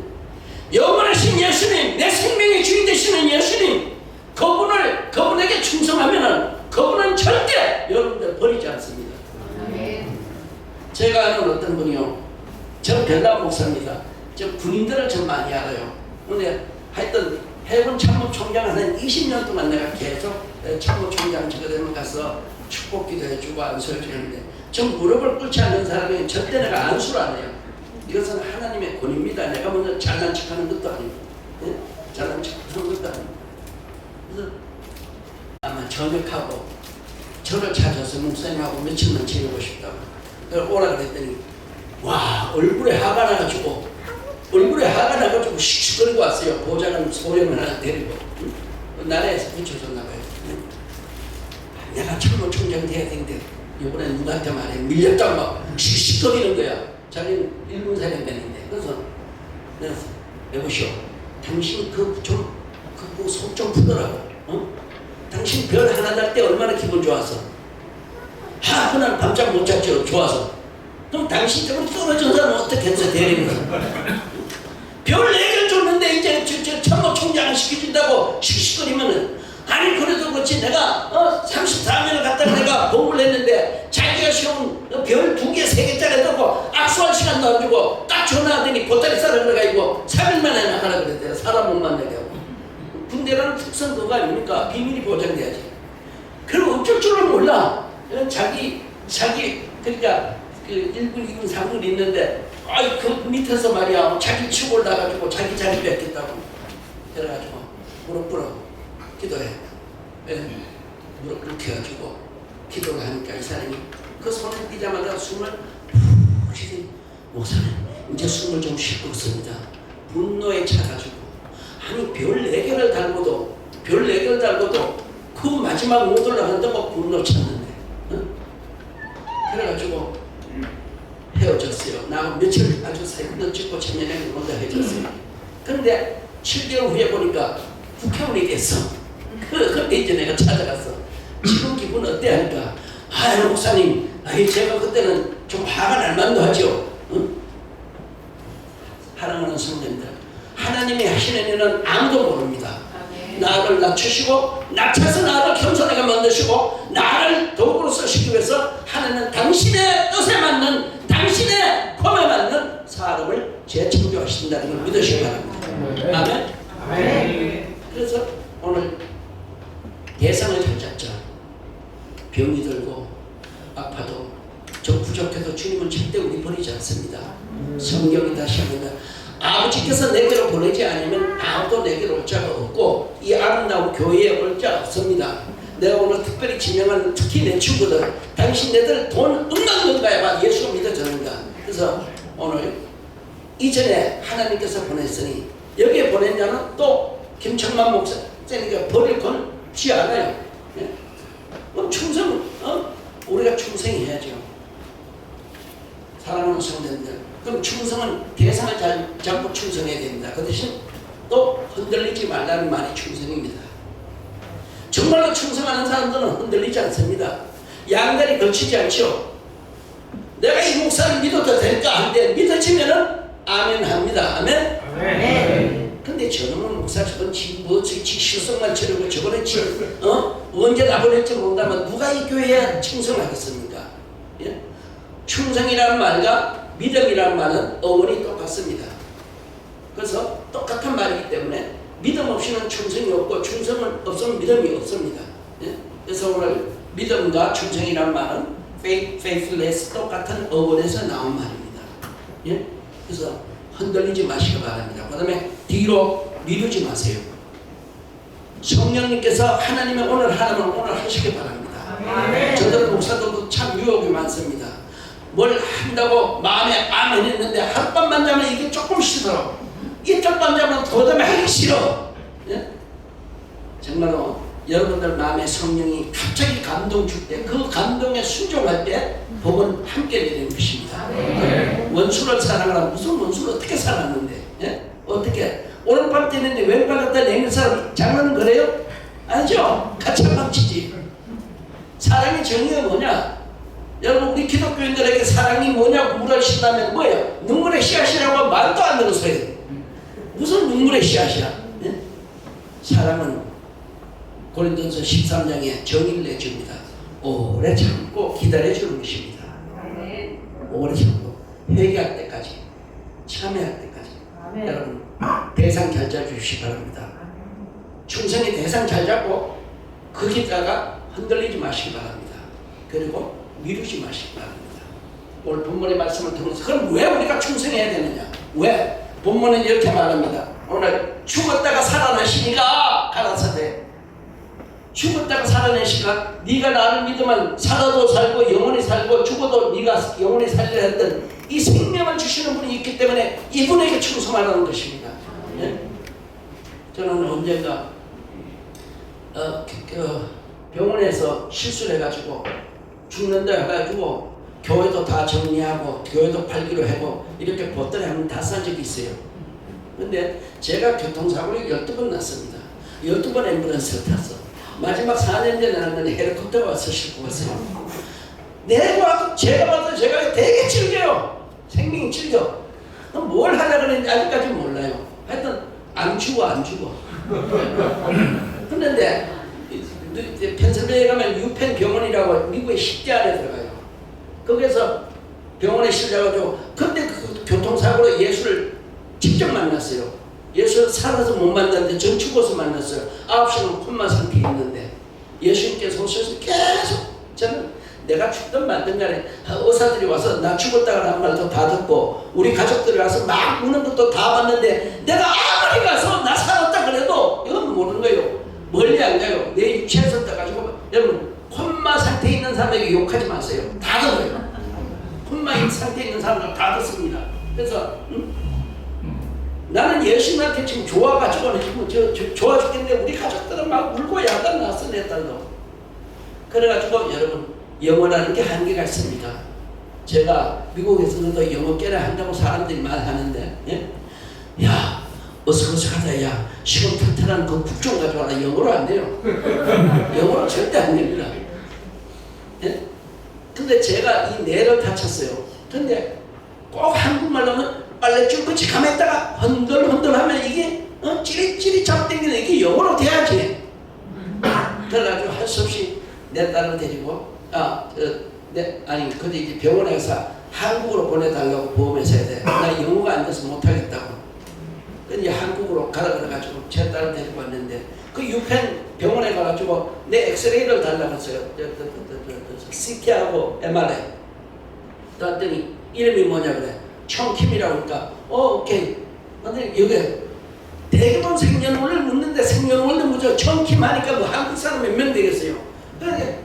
영원하신 예수님, 내 생명의 주인 되시는 예수님, 그분에게 충성하면은 그분은 절대 여러분들 버리지 않습니다. 제가 아는 어떤 분이요, 저 별남 목사입니다. 저 군인들을 좀 많이 알아요. 근데 하여튼 해군 참모총장 한 20년 동안 내가 계속 참모총장 저거되면 가서 축복기도 해주고 안수해주고 하는데 저 무릎을 꿇지 않는 사람이 절대 내가 안수를 안 해요. 이것은 하나님의 권위입니다. 내가 먼저 잘난 척하는 것도 아니고, 예? 잘난 척하는 것도 아니고. 그래서 아마 전역하고 저를 찾아서 목사님하고 며칠만 지내고 싶다고. 그래서 오라 그랬더니 와 얼굴에 화가 나가지고 씩씩거리고 왔어요. 보좌관 소령을 하나 데리고 나라에서 붙여줬나 봐요. 내가 참모총장 돼야 되는데 이번에 누구한테 말해 밀렸다고 막 씩씩거리는 거야. 자기는 일본 사령관인데. 그래서 내가 여보시오, 당신 속 좀 푸더라고. 당신 별 하나 달 때 얼마나 기분 좋았어. 그날 밤잠 못 잤죠. 좋아서. 그럼 당신 때문에 떨어진 사람은 어떻게 해서 데리면서 별 4개를 줬는데 이제 참모총장을 시켜준다고 씩씩거리면은, 아니 그래도 그렇지 내가 34년을 갖다가 내가 공부를 했는데 자기가 시험 별 2개 3개짜리 듣고 악수할 시간도 안 주고 딱 전화하더니 보따리 싸러 들어가지고 3일 만에 나가라 그랬대요. 사람 못 만나게 하고. 군대라는 특성 그거 아닙니까? 비밀이 보장돼야지. 그리고 어쩔 줄은 몰라. 자기 그러니까 그 1군 2군 3군 있는데 그 밑에서 말이야 자기 치고 올라가지고 자기 자리 뺏겠다고 그래가지고 무릎 꿇어 기도해. 무릎 꿇게 해가지고 기도를 하니까 이 사람이 그 손을 띄자마자 숨을 푹 쉬더니 목사님 이제 숨을 좀 쉴 것 같습니다. 분노에 차가지고 아니 별 4개를 달고도 그 마지막 못 올라간다고 분노 찼는데 그래가지고 헤어졌어요. 나하고 며칠 아주 사이클도 찍고 천년에 먼저 헤어졌어요. 그런데 7개월 후에 보니까 국회의원이 됐어. 그때 이제 내가 찾아갔어. 지금 기분 어때 하니까 목사님 제가 그때는 좀 화가 날 만도 하죠. 사랑하는 성도님들, 하나님이 하시는 일은 아무도 모릅니다. 나를 낮추시고 낮춰서 나를 겸손하게 만드시고 나를 도구로 쓰시기 위해서 하나님은 당신의 뜻에 맞는 당신의 품에 맞는 사람을 재창조하신다는 걸 믿으시기 바랍니다. 아멘. 그래서 오늘 대상을 잘 잡자. 병이 들고 아파도 저 부족해도 주님은 절대 우리 버리지 않습니다. 성경이 다시 합니다. 아버지께서 내게로 보내지 않으면 아무도 내게로 올 자가 없고 이 아름다운 교회에 올 자 없습니다. 내가 오늘 특별히 지명하는 특히 내 친구들, 당신네들 돈 없는 건가요? 봐 예수가 믿어졌는가. 그래서 오늘 이전에 하나님께서 보냈으니 여기에 보낸 자는 또 김청만 목사님과 버릴 건 지 않아요. 그럼 충성, 우리가 충성해야죠. 사랑하는 성도님들, 그럼 충성은 대상을 잘 잡고 충성해야 됩니다. 그 대신 또 흔들리지 말라는 말이 충성입니다. 정말로 충성하는 사람들은 흔들리지 않습니다. 양다리 걸치지 않죠. 내가 이 목사를 믿어도 될까 한데 믿어지면은 아멘 합니다. 아멘. 아멘. 근데 저놈은 목사 저건 지 실속만 치르고 저거는 언제 나보낼지 모른다면 누가 이 교회에 충성하겠습니까? 예? 충성이라는 말과 믿음이라는 말은 어원이 똑같습니다. 그래서 똑같은 말이기 때문에 믿음 없이는 충성이 없고 충성은 없으면 믿음이 없습니다. 예? 그래서 오늘 믿음과 충성이라는 말은 faithless 똑같은 어원에서 나온 말입니다. 예? 그래서 흔들리지 마시기 바랍니다. 그 다음에 뒤로 미루지 마세요. 성령님께서 하나님의 오늘 하나님을 오늘 하시기 바랍니다. 저들 목사들도 참 유혹이 많습니다. 뭘 한다고 마음에 아멘 했는데 하룻밤만 자면 이게 조금 싫어. 이틀밤 자면 도저히 하기 싫어. 예? 정말로 여러분들 마음에 성령이 갑자기 감동 줄 때 그 감동에 순종할 때 복은 함께 되는 것입니다. 원수를 사랑하라. 무슨 원수를 어떻게 사랑하는데? 예? 어떻게? 오늘 밤 때는데 왼발 갖다 내는 사람 장난은 그래요? 아니죠? 같이 한방 치지. 사랑의 정의가 뭐냐? 여러분 우리 기독교인들에게 사랑이 뭐냐고 물으신다면 뭐예요? 눈물의 씨앗이라고 말도 안 되는 소리예요. 무슨 눈물의 씨앗이야? 예? 사랑은 고린도전서 13장에 정의를 내줍니다. 오래 참고 기다려주는 것입니다. 오래 참고 회개할 때까지, 참여할 때까지. 여러분 대상 잘 잡으시기 바랍니다. 충성의 대상 잘 잡고 거기다가 흔들리지 마시기 바랍니다. 그리고 미루지 마시기 바랍니다. 오늘 본문의 말씀을 통해서 그럼 왜 우리가 충성해야 되느냐? 왜? 본문은 이렇게 말합니다. 오늘 죽었다가 살아나시니가 가라사대 죽었다가 살아내시가 네가 나를 믿으면 살아도 살고 영원히 살고 죽어도 네가 영원히 살리라 했던 이 생명을 주시는 분이 있기 때문에 이분에게 충성하라는 것입니다. 예? 저는 언젠가 병원에서 실수를 해가지고 죽는다 해가지고 교회도 다 정리하고 교회도 팔기로 하고 이렇게 보따리 한번 다 싼 적이 있어요. 근데 제가 교통사고를 12번 났습니다. 12번 앰뷸런스를 탔어. 마지막 4년 전에 났는데 헬리콥터가 와서 싣고 갔어요. 내가 제가 봐도 제가 되게 즐겨요. 생명이 즐겨. 뭘 하려고 그랬는지 아직까지 몰라요. 하여튼 안 죽어. 그런데 펜실베니아에 가면 유펜 병원이라고 미국의 10대 안에 들어가요. 거기서 병원에 실려가지고 근데 그 교통사고로 예수를 직접 만났어요. 예수를 살아서 못 만났는데 전 죽어서 만났어요. 9시간 콤마 상태에 있는데 예수님께서 오셔서 계속 저는 내가 죽든 말든 간에 의사들이 와서 나 죽었다고 한 말도 다 듣고 우리 가족들이 와서 막 우는 것도 다 봤는데 내가 아무리 가서 나 살았다 그래도 이건 모르는 거예요. 멀리 안 가요. 내 육체에서 떠가지고 여러분 콤마 상태에 있는 사람에게 욕하지 마세요. 다 들어요. 콤마 상태에 있는 사람들 다 듣습니다. 그래서 나는 예수님한테 지금 좋아가지고는 지금 좋아 죽겠는데 우리 가족들은 막 울고 야단 났어 내 딸도. 그래가지고 여러분 영어라는 게 한계가 있습니다. 제가 미국에서도 영어 깨라 한다고 사람들이 말하는데 예? 야 어서가자 야 시험 탈탈한 그 국종 가져와라. 영어로 안 돼요. 영어로 절대 안 됩니다. 예? 근데 제가 이 뇌를 다쳤어요. 근데 꼭 한국말로는 빨래줄 끝이 가만있다가 흔들흔들 하면 이게 찌릿찌릿 잡당기는 이게 영어로 돼야지. 그래가지고 할 수 없이 내 딸을 데리고 근데 이제 병원에 가서 한국으로 보내달라고 보험회사에 돼. 나 영어가 안 돼서 못하겠다고. 근데 한국으로 가라 그래가지고 제 딸을 데리고 왔는데 그 유펜 병원에 가가지고 내 엑스레이를 달라고 했어요. CT하고 MRI. 그랬더니 이름이 뭐냐 그래. 청킴이라고 하니까 오케이. 근데 여기 대부분 생년월일 묻는데 생년월일 묻어 청킴 하니까 뭐 한국 사람 몇 명 되겠어요. 그런데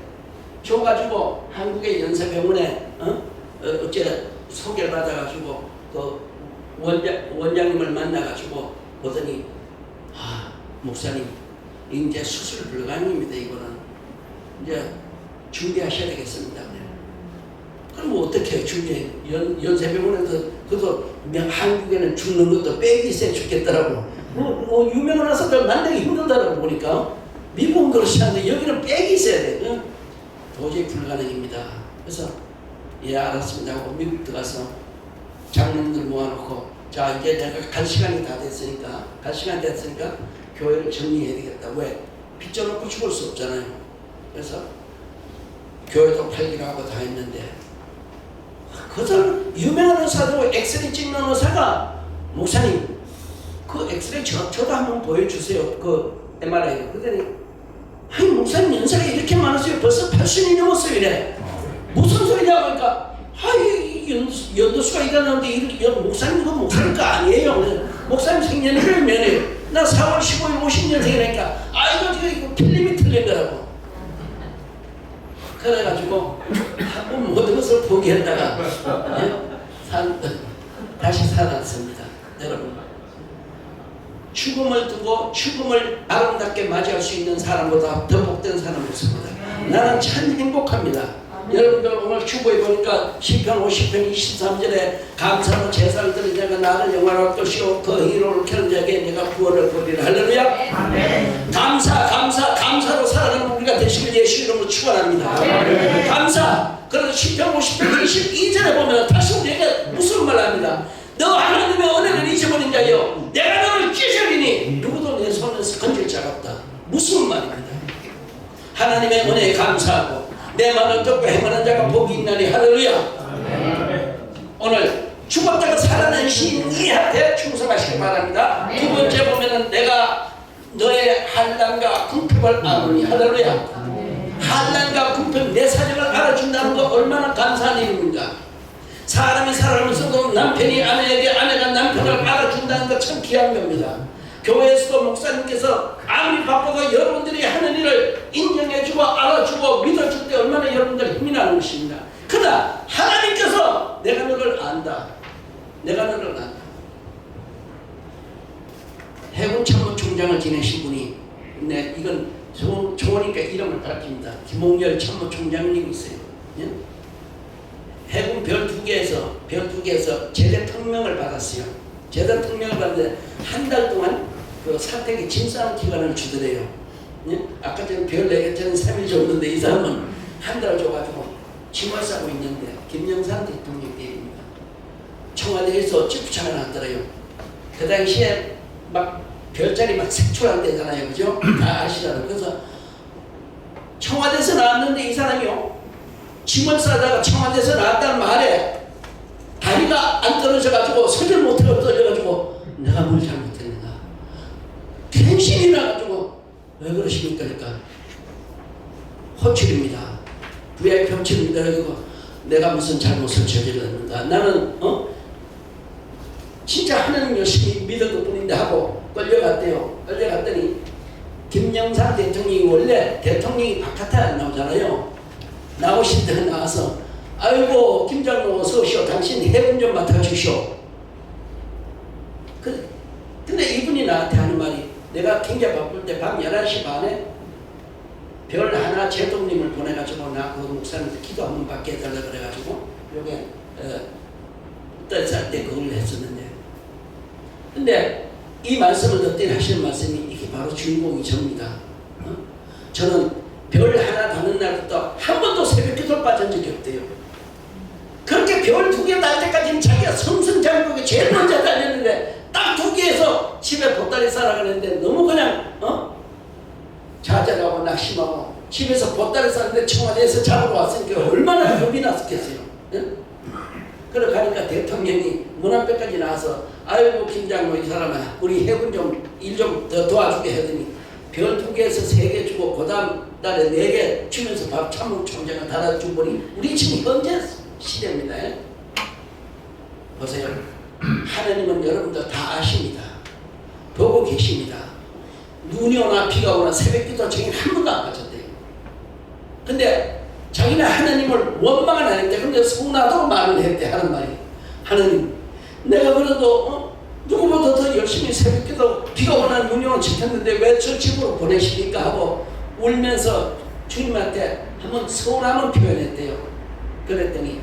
줘가지고 한국의 연세병원에 어째 소개를 받아가지고 그 원장님을 만나가지고 보더니 목사님 이제 수술 불가능입니다. 이거는 이제 준비하셔야 되겠습니다. 그럼 뭐 어떻게 해요? 준비해. 연세병원에서 그래도 한국에는 죽는 것도 빼기 세 죽겠더라고. 뭐 유명한 의사들 만나기 힘들다라고 보니까 미국은 그렇지 않는데 여기는 빼기 있어야 돼. 도저히 불가능입니다. 그래서 예 알았습니다 하고 미국 들어가서 장로님들 모아놓고 자 이제 내가 갈 시간이 다 됐으니까 교회를 정리해야 되겠다. 왜? 빚져놓고 죽을 수 없잖아요. 그래서 교회도 팔기로 하고 다 했는데 그 사람 유명한 의사도 엑스레이 찍는 의사가 목사님 그 엑스레이 저도 한번 보여주세요. 그 MRI. 그랬더니 아니 목사님 연세가 이렇게 많았어요. 벌써 80이 넘었어요. 이래. 무슨 소리냐 그러니까 연도수가 일어나는데 목사님 그건 목사님 거 아니에요. 목사님 생년월일 면해요. 나 4월 15일 50년생이니까 이거 필름이 틀린 거라고. 그래가지고 한번 모든 것을 포기했다가 다시 살아났습니다. 여러분 죽음을 두고 죽음을 아름답게 맞이할 수 있는 사람보다 더 복된 사람은 없습니다. 나는 참 행복합니다. 여러분들 오늘 주보에 보니까 시편 50편 23절에 감사로 제사를 드린 자가 나를 영원할 것이요 그 희로를 켜는 자에게 내가 구원을 보리라. 할렐루야. 아멘. 감사로 살아가는 우리가 되시길 예수 이름으로 축원합니다. 감사. 그래서 시편 50편 22절에 보면 다시 우리에게 무슨 말을 합니다. 너 하나님의 은혜를 잊어버린 자여 내가 너를 찢으리니 누구도 내 손에서 건질 자가 없다. 무슨 말입니다. 하나님의 은혜에 감사하고 내 말을 듣고 행하는 자가 복이 있나니. 할렐루야. 오늘 죽었다가 살아난 신이한테 충성하시기 바랍니다. 두 번째 보면은 내가 너의 한란과 궁핍을 아노니. 할렐루야. 한란과 궁핍 내 사정을 알아준다는 거 얼마나 감사한 일입니까. 사람이 살아가면서도 남편이 아내에게, 아내가 남편을 알아준다는 것 참 귀한 겁니다. 교회에서도 목사님께서 아무리 바빠도 여러분들이 하는 일을 인정해주고 알아주고 믿어줄 때 얼마나 여러분들 힘이 나는 것입니다. 그러나 하나님께서 내가 너를 안다. 내가 너를 안다. 해군 참모총장을 지내신 분이, 네, 이건 좋으니까 이름을 밝힙니다. 김홍열 참모총장님이 있어요. 예? 해군 별 두 개에서 제대 특명을 받았어요. 제대 특명을 받는데 한 달 동안 그 사택에 짐 싸는 기간을 주더래요. 예? 아까 전에 별 4개짜리 3일 줬는데 이 사람은 한 달 줘가지고 짐을 싸고 있는데 김영삼 대통령 때입니다. 청와대에서 집부차가 나왔더래요. 그 당시에 막 별자리 막 색출할 때잖아요. 그죠? 다 아시잖아요. 그래서 청와대에서 나왔는데 이 사람이요, 짐을 싸다가 청와대에서 나왔다는 말에 다리가 안 떨어져가지고 서질 못하고 떨어져가지고 내가 뭘 잘못했는가, tension이 나가지고. 왜 그러십니까? 그러니까 호출입니다. VIP 호출입니다. 그리고 내가 무슨 잘못을 저질렀는가, 나는 진짜 하나님 열심히 믿었을 뿐인데 하고 끌려갔대요. 끌려갔더니 김영삼 대통령이, 원래 대통령이 바깥에 안 나오잖아요. 나오신 데 나와서 아이고 김장로 어서 오시오. 당신 해군 좀 맡아주시오. 근데 이분이 나한테 하는 말이, 내가 굉장히 바쁠 때 밤 11시 반에 별 하나 제동님을 보내가지고 나 그 목사님한테 기도 한번 받게 해달라 그래가지고 요게 딸살 때 그걸 했었는데, 근데 이 말씀을 듣더니 하시는 말씀이, 이게 바로 주인공이 접니다. 저는 별 하나 닿는 날부터 한 번도 새벽기도를 빠진 적이 없대요. 그렇게 별 2개 달 때까지는 자기가 성승장국에 제일 먼저 달렸는데 딱 2개에서 집에 보따리 싸라가는데 너무 그냥 좌절하고 낙심하고 집에서 보따리 싸는데 청와대에서 잡으러 왔으니까 얼마나 겁이 났겠어요. 그래 가니까 대통령이 문 앞에까지 나와서 아이고 김장로 이 사람아, 우리 해군 좀 일 좀 더 도와주게 하더니 별 2개에서 3개 주고 그 다음 달에 4개 주면서 밥 참모총장을 달아준 분이 우리 지금 현재 시대입니다. 보세요. 하나님은 여러분들 다 아십니다. 보고 계십니다. 눈이 오나 비가 오나 새벽기도 자기는 한 번도 안 빠졌대요. 근데 자기는 하나님을 원망은 안 했대. 근데 성나도록 말을 했대. 하는 말이, 하나님 내가 그래도 누구보다 더 열심히 새벽기도 비가 오나 눈이 오나 지켰는데 왜 저 집으로 보내십니까 하고 울면서 주님한테 한번 서운함을 표현했대요. 그랬더니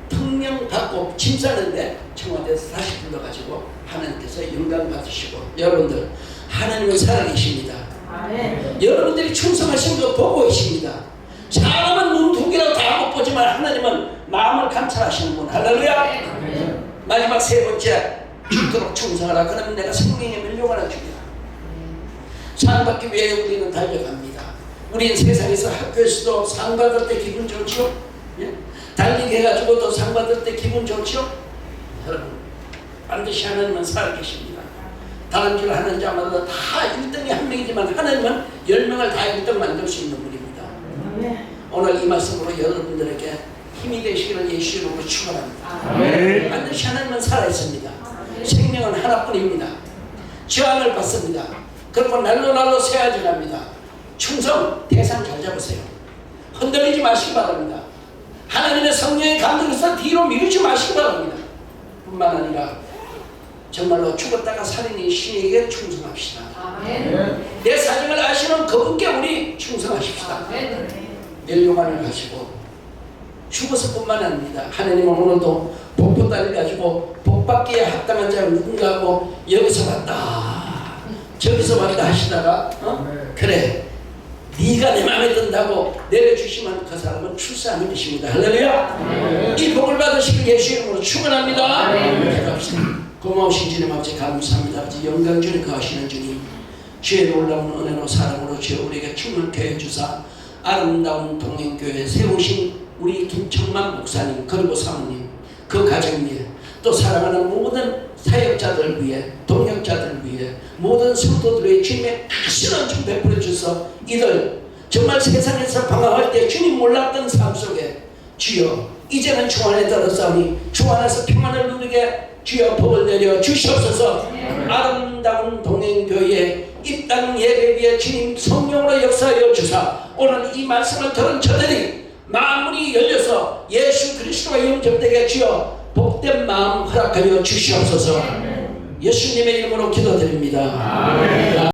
특명 받고 짐 싸는데 청와대에서 다시 불러가지고 하나님께서 영광 받으시고, 여러분들 하나님은 살아계십니다. 아멘. 여러분들이 충성하신 거 보고 계십니다. 사람은 눈 2개로 다 못 보지만 하나님은 마음을 감찰하시는 분. 할렐루야. 아멘. 마지막 3번째, 죽도록 충성하라. 그러면 내가 생명의 멸류관 하나 주리라. 상 받기 위해 우리는 달려갑니다. 우리는 세상에서 학교에서도 상 받을 때 기분 좋죠? 예? 달리기 해가지고 또 상 받을 때 기분 좋죠? 여러분 반드시 하나님은 살아계십니다. 다른 길 하는 자마다 다 1등이 한 명이지만 하나님은 10명을 다 1등 만들 수 있는 분입니다. 오늘 이 말씀으로 여러분들에게 힘이 되시기를 예수 이름으로 축원합니다. 반드시 하나님은 살아있습니다. 생명은 하나뿐입니다. 저항을 받습니다. 그리고 날로 세워져 갑니다. 충성, 대상 잘 잡으세요. 흔들리지 마시기 바랍니다. 하나님의 성령의 감동에서 뒤로 미루지 마시기 바랍니다. 뿐만 아니라 정말로 죽었다가 살인인 신에게 충성합시다. 아멘. 내 사정을 아시는 그분께 우리 충성하십시다. 멸류관을 가지고 죽어서 뿐만 아닙니다. 하나님은 오늘도 복보따리 가지고 복받기에 합당한 자를 누군가 하고 여기서 봤다 저기서 봤다 하시다가 그래 네가 내 마음에 든다고 내려주시면 그 사람은 출세하는 것입니다. 할렐루야. 이 복을 받으시길 예수 이름으로 축원합니다. 기도합시다. 고마우신 주님 아버지 감사합니다. 아버지 영광 주님 거하시는 주님, 주의 놀라운 은혜로 사랑으로 주여 우리에게 충만케 해주사 아름다운 동행교회 세우신 우리 김청만 목사님 그리고 사모님 그 가정 위에 또 사랑하는 모든 사역자들 위해 동역자들 위해 모든 성도들 위해 주님의 크신 은총 베풀어 주셔서 이들 정말 세상에서 방황할 때 주님 몰랐던 삶 속에 주여 이제는 주 안에 들었사오니 주 안에서 평안을 누리게 주여 복을 내려 주시옵소서. 아름다운 동행교회 입당 예배위에 주님 성령으로 역사하여 주사 오늘 이 말씀을 들은 저들이 마음이 열려서 예수 그리스도와 영접되게 주여 복된 마음 허락하여 주시옵소서. 예수님의 이름으로 기도드립니다.